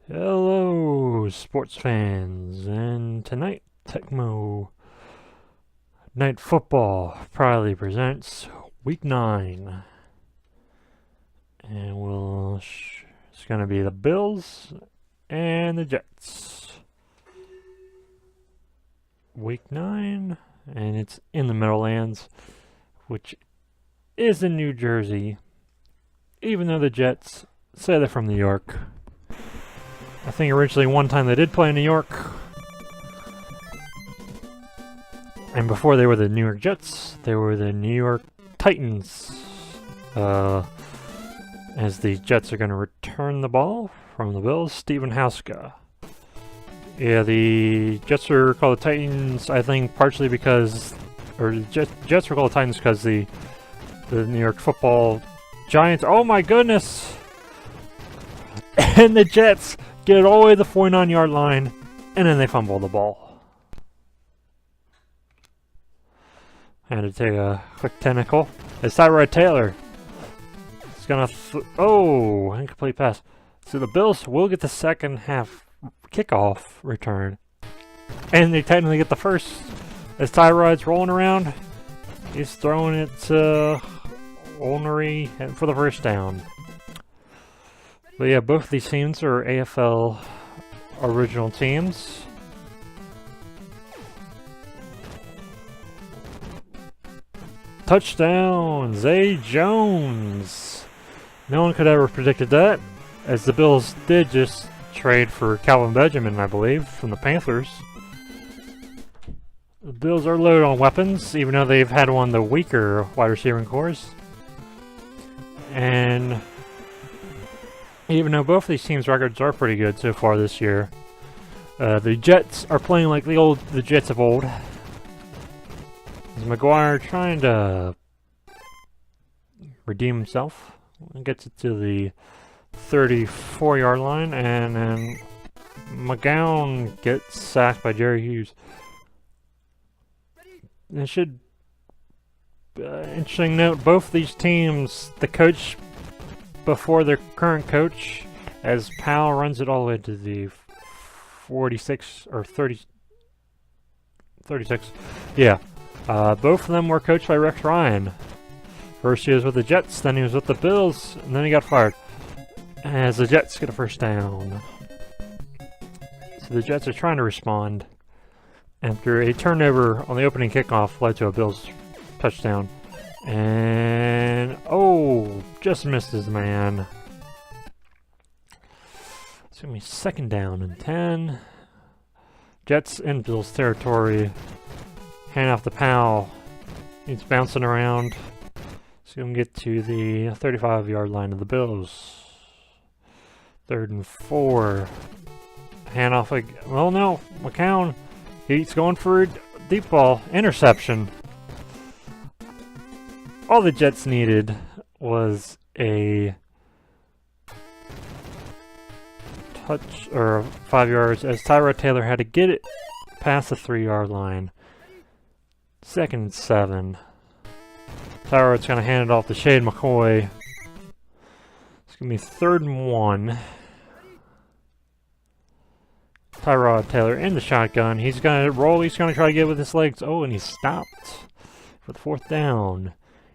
Hello, sports fans, and tonight, Tecmo Night Football proudly presents Week 9. And it's going to be the Bills and the Jets. Week 9, and it's in the Meadowlands, which is in New Jersey, even though the Jets say they're from New York. I think originally one time they did play in New York. And before they were the New York Jets, they were the New York Titans. As the Jets are going to return the ball from the Bills, Steven Hauska. Yeah, the Jets are called the Titans, I think, partially because... Or the Jets were called the Titans because the New York Football Giants... Oh my goodness! And the Jets get it all the way to the 49-yard line, and then they fumble the ball. I had to take a quick technical. It's Tyrod Taylor. It's gonna incomplete pass. So the Bills will get the second half kickoff return, and they technically get the first. As Tyrod's rolling around, he's throwing it to Ornery for the first down. But yeah, both of these teams are AFL original teams. Touchdown, Zay Jones. No one could ever predicted that, as the Bills did just trade for Calvin Benjamin, I believe, from the Panthers. The Bills are loaded on weapons, even though they've had one of the weaker wide receiving cores. And even though both of these teams' records are pretty good so far this year, the Jets are playing like the Jets of old. Is McGuire trying to redeem himself? Gets it to the 34-yard line, and then McGowan gets sacked by Jerry Hughes. It should... interesting note, both these teams, the coach before their current coach, as Powell runs it all the way to the 46 or 30, 36. Yeah, both of them were coached by Rex Ryan. First he was with the Jets, then he was with the Bills, and then he got fired. As the Jets get a first down. So the Jets are trying to respond after a turnover on the opening kickoff led to a Bills touchdown. And just missed his man. It's gonna be second down and 10. Jets in Bills territory. Hand off to Powell. He's bouncing around. He's gonna get to the 35-yard line of the Bills. 3rd and 4. Hand off again. Well, no, McCown. He's going for a deep ball. Interception. All the Jets needed was a touch or 5 yards, as Tyrod Taylor had to get it past the 3-yard line. 2nd and 7. Tyrod's going to hand it off to Shade McCoy. It's going to be 3rd and 1. Tyrod Taylor in the shotgun. He's going to roll. He's going to try to get it with his legs. Oh, and he stopped for the 4th down.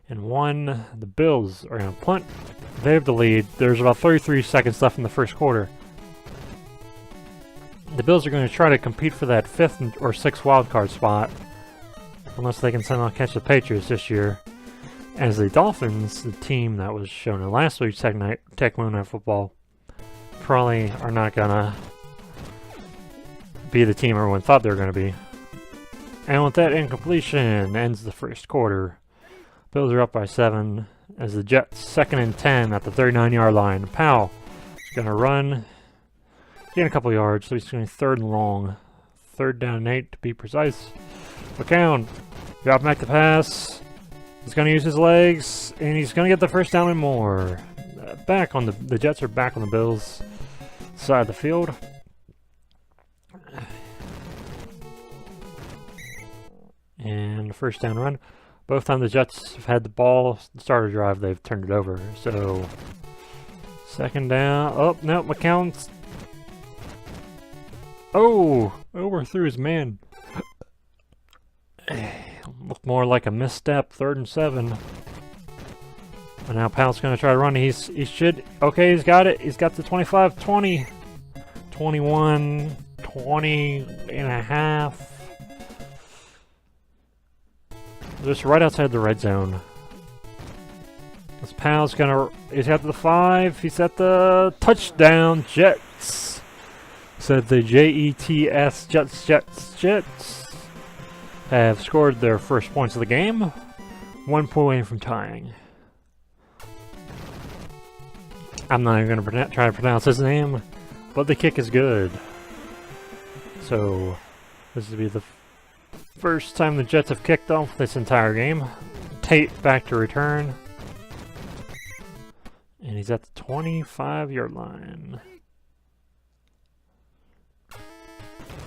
And 1, the Bills are going to punt. They have the lead. There's about 33 seconds left in the first quarter. The Bills are going to try to compete for that 5th or 6th wildcard spot, unless they can somehow catch the Patriots this year. As the Dolphins, the team that was shown in last week's Tecmo Night Football, probably are not going to be the team everyone thought they were going to be. And with that incompletion, ends the first quarter. Bills are up by 7 as the Jets 2nd and 10 at the 39-yard line. Powell is going to run, gain a couple yards, so he's going to 3rd and long. 3rd down and 8 to be precise. McCown, drop back the pass. He's going to use his legs, and he's going to get the first down and more. Back on the Jets are back on the Bills' side of the field. And the first down run. Both times the Jets have had the ball, the starter drive, they've turned it over. So, second down. Oh, no, McCown's Oh! Overthrew his man. Looked more like a misstep, 3rd and 7. And now Powell's gonna try to run. He should. Okay, he's got it. He's got the 25, 20, 21, 20 and a half. Just right outside the red zone. This Powell's gonna. He's at the 5. He's at the touchdown. Jets. Said the Jets. Jets have scored their first points of the game. 1 point away from tying. I'm not even going to try to pronounce his name, but the kick is good. So, this will be the first time the Jets have kicked off this entire game. Tate back to return. And he's at the 25-yard line.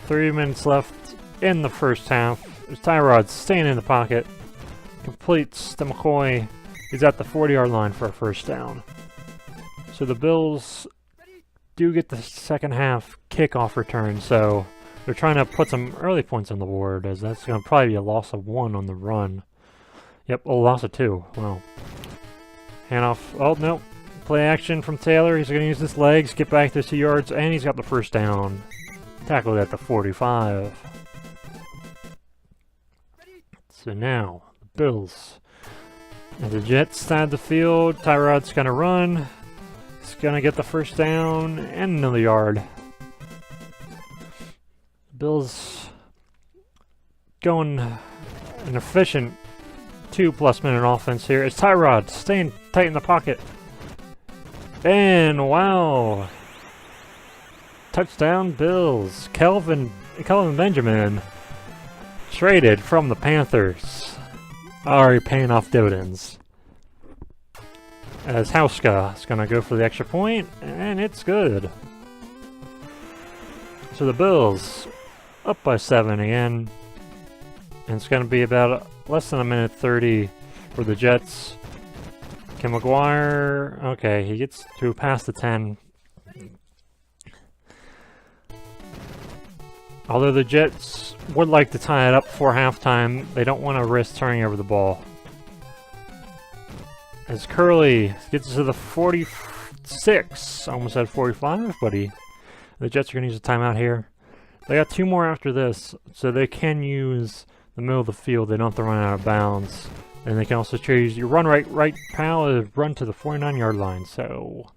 3 minutes left in the first half. There's Tyrod staying in the pocket. Completes to McCoy. He's at the 40-yard line for a first down. So the Bills do get the second half kickoff return, so they're trying to put some early points on the board, as that's going to probably be a loss of 1 on the run. Yep, a loss of 2. Well, handoff. Oh, no. Play action from Taylor. He's going to use his legs, get back to 2 yards, and he's got the first down. Tackled at the 45. So now, the Bills. As the Jets side the field, Tyrod's going to run. He's going to get the first down and another yard. Bills going an efficient 2+ minute offense here. It's Tyrod staying tight in the pocket. And wow. Touchdown Bills. Kelvin Benjamin traded from the Panthers. Already paying off dividends. As Hauska is going to go for the extra point, and it's good. So the Bills up by 7 again. And it's going to be about less than 1:30 for the Jets. Can McGuire... Okay, he gets to past the 10. Although the Jets would like to tie it up before halftime, they don't want to risk turning over the ball. As Curley gets to the 46, almost at 45, but the Jets are going to use a timeout here. They got 2 more after this, so they can use the middle of the field. They don't have to run out of bounds. And they can also choose your run right Powell is run to the 49-yard line. So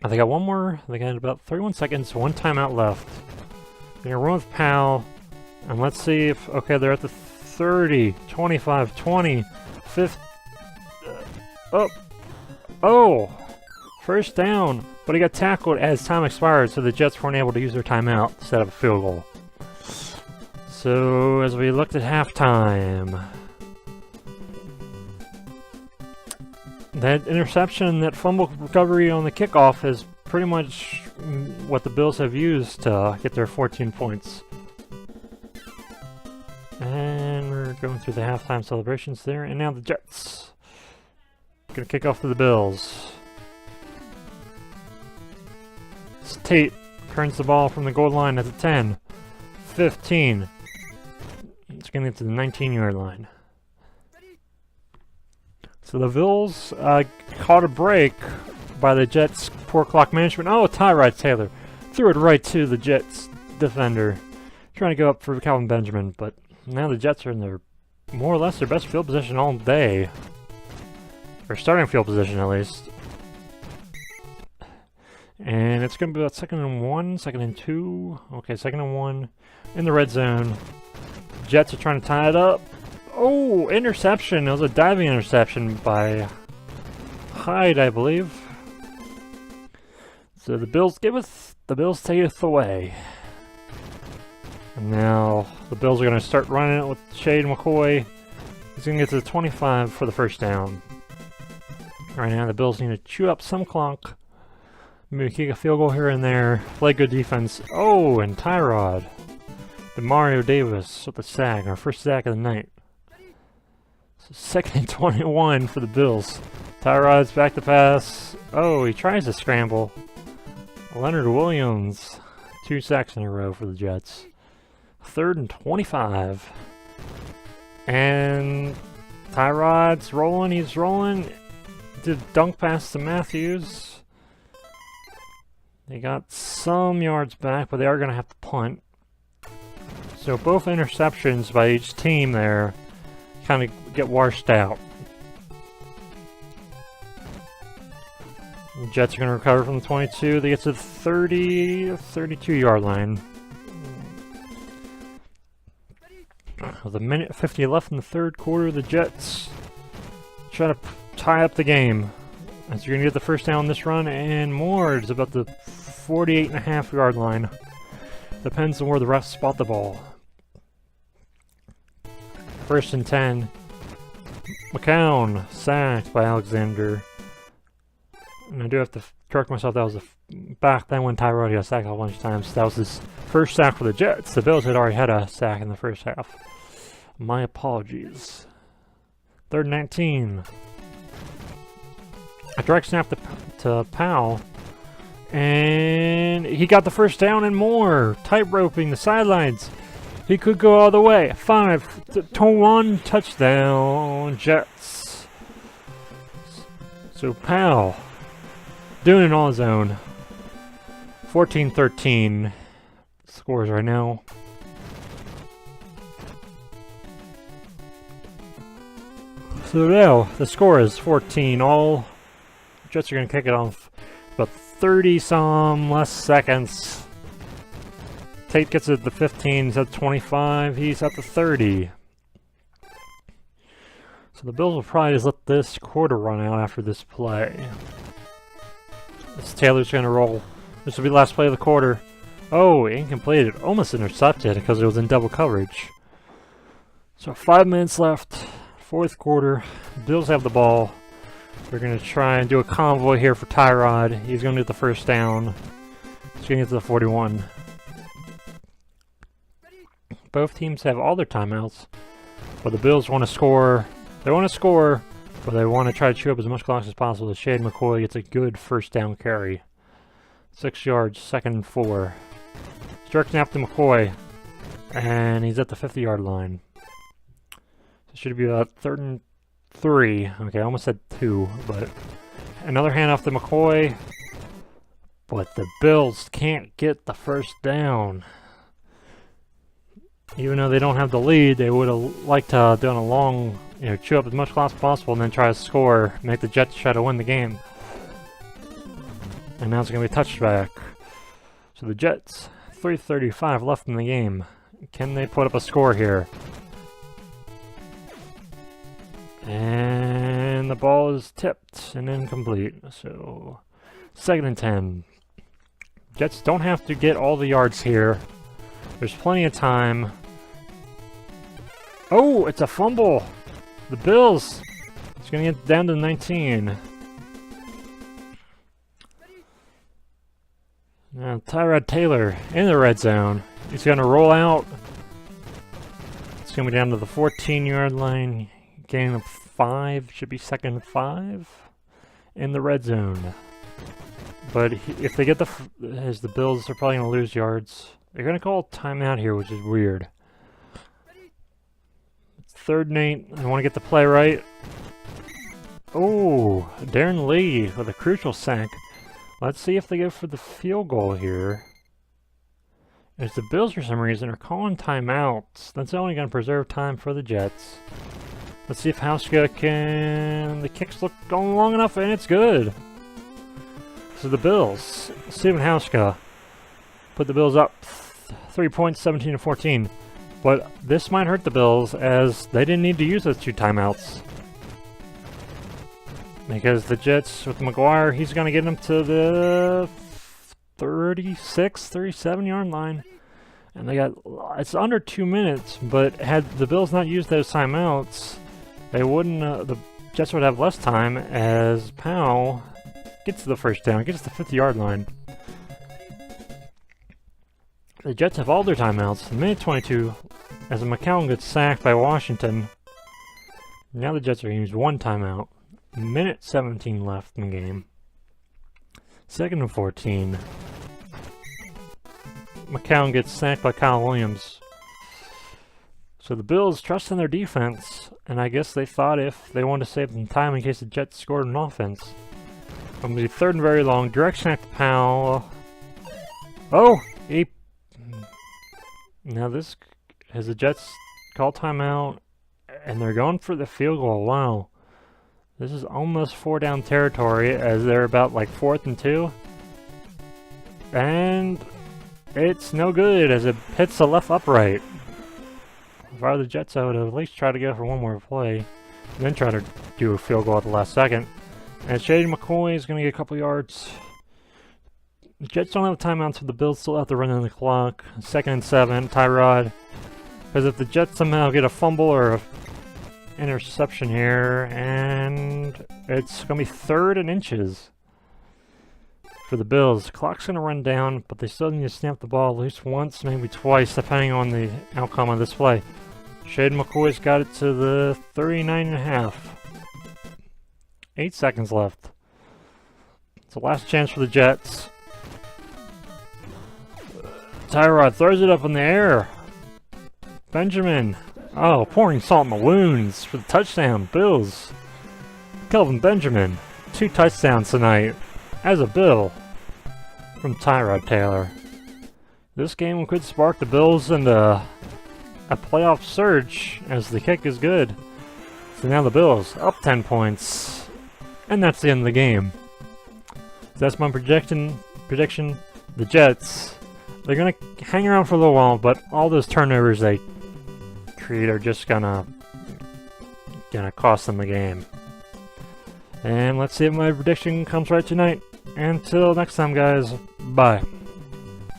they got 1 more. They got about 31 seconds, 1 timeout left. They're going to run with Powell. And let's see if... Okay, they're at the 30, 25, 20, 50... Oh! First down. But he got tackled as time expired, so the Jets weren't able to use their timeout to set up a field goal. So, as we looked at halftime... That interception, that fumble recovery on the kickoff is pretty much what the Bills have used to get their 14 points. And we're going through the halftime celebrations there, and now the Jets. Gonna kick off to the Bills. Tate turns the ball from the goal line at the 10, 15. It's gonna get to the 19-yard line. So the Bills caught a break by the Jets' poor clock management. Oh, Tyrod Taylor threw it right to the Jets defender, trying to go up for Calvin Benjamin. But now the Jets are in their more or less their best field position all day, or starting field position at least. And it's going to be about 2nd and 1, 2nd and 2. Okay, 2nd and 1 in the red zone. Jets are trying to tie it up. Oh, interception. It was a diving interception by Hyde, I believe. So the Bills take it away. And now the Bills are going to start running it with Shade McCoy. He's going to get to the 25 for the first down. Right now the Bills need to chew up some clock. Maybe kick a field goal here and there. Play good defense. Oh, and Tyrod. The Mario Davis with the sack. Our first sack of the night. So 2nd and 21 for the Bills. Tyrod's back to pass. Oh, he tries to scramble. Leonard Williams, 2 sacks in a row for the Jets. 3rd and 25. And Tyrod's rolling, he's rolling. Did dunk pass to Matthews. They got some yards back, but they are going to have to punt. So both interceptions by each team there kind of get washed out. The Jets are going to recover from the 22. They get to the 32-yard line. With a minute 50 left in the third quarter, the Jets try to tie up the game. As you're going to get the first down on this run and more. It's about the 48.5-yard line. Depends on where the refs spot the ball. 1st and 10. McCown sacked by Alexander. And I do have to correct myself, that was back then when Tyrod got sacked a bunch of times. That was his first sack for the Jets. The Bills had already had a sack in the first half. My apologies. 3rd and 19. A direct snap to Powell. And he got the first down and more. Tight-roping the sidelines. He could go all the way. 5-1 touchdown, Jets. So Powell doing it on his own. 14-13 scores right now. So now the score is 14-all. Jets are going to kick it off. About 30-some less seconds. Tate gets it at the 15, he's at 25, he's at the 30. So the Bills will probably just let this quarter run out after this play. This Taylor's going to roll. This will be the last play of the quarter. Oh, incomplete. Almost intercepted because it was in double coverage. So 5 minutes left. 4th quarter. Bills have the ball. They're going to try and do a convoy here for Tyrod. He's going to get the first down. He's going to get to the 41. Both teams have all their timeouts. But the Bills want to score. They want to score, but they want to try to chew up as much clock as possible. Shade McCoy gets a good first down carry. 6 yards, 2nd and 4. Direct snap to McCoy. And he's at the 50-yard line. So it should be about 3rd and 3. Okay, I almost said 2, but another handoff to McCoy. But the Bills can't get the first down. Even though they don't have the lead, they would have liked to have done a long, chew up as much clock as possible and then try to score, make the Jets try to win the game. And now it's going to be a touchback. So the Jets, 3:35 left in the game. Can they put up a score here? And the ball is tipped and incomplete. So 2nd and 10. Jets don't have to get all the yards here. There's plenty of time. Oh, it's a fumble. The Bills. It's going to get down to 19. Now Tyrod Taylor in the red zone. He's going to roll out. It's going to be down to the 14-yard line. Gain of 5. Should be 2nd and 5 in the red zone. But if they get the Bills are probably going to lose yards. They're going to call a timeout here, which is weird. It's 3rd and 8. I want to get the play right. Oh, Darren Lee with a crucial sack. Let's see if they go for the field goal here. As the Bills, for some reason, are calling timeouts. That's only going to preserve time for the Jets. Let's see if Hauska can... The kicks look going long enough, and it's good. So the Bills, Steven Hauska, put the Bills up 3 points, 17-14. But this might hurt the Bills, as they didn't need to use those 2 timeouts. Because the Jets, with McGuire, he's going to get them to the 36, 37-yard line. And they got, it's under 2 minutes, but had the Bills not used those timeouts, they wouldn't, the Jets would have less time, as Powell gets to the first down, gets to the 50-yard line. The Jets have all their timeouts. Minute 22, as McCown gets sacked by Washington. Now the Jets are going to use 1 timeout. Minute 17 left in the game. 2nd and 14. McCown gets sacked by Kyle Williams. So the Bills trust in their defense, and I guess they thought if they wanted to save some time in case the Jets scored an offense. I'm going to be third and very long. Direct snap to Powell. Oh! Now this has the Jets call timeout, and they're going for the field goal. Wow. This is almost 4-down territory as they're about like 4th and 2. And it's no good as it hits the left upright. If I were the Jets, I would at least try to go for one more play, and then try to do a field goal at the last second. And Shady McCoy is going to get a couple yards. The Jets don't have timeouts, so the Bills still have to run on the clock. 2nd and 7, Tyrod. Because if the Jets somehow get a fumble or a interception here, and it's going to be 3rd and inches for the Bills. Clock's going to run down, but they still need to snap the ball at least once, maybe twice, depending on the outcome of this play. Shade McCoy's got it to the 39.5. 8 seconds left. It's the last chance for the Jets. Tyrod throws it up in the air. Benjamin. Oh, pouring salt in the wounds for the touchdown. Bills. Kelvin Benjamin. 2 touchdowns tonight as a Bill from Tyrod Taylor. This game could spark the Bills into a playoff surge as the kick is good. So now the Bills up 10 points. And that's the end of the game. So that's my prediction. The Jets, they're going to hang around for a little while, but all those turnovers they create are just gonna cost them the game. And let's see if my prediction comes right tonight. Until next time, guys, bye.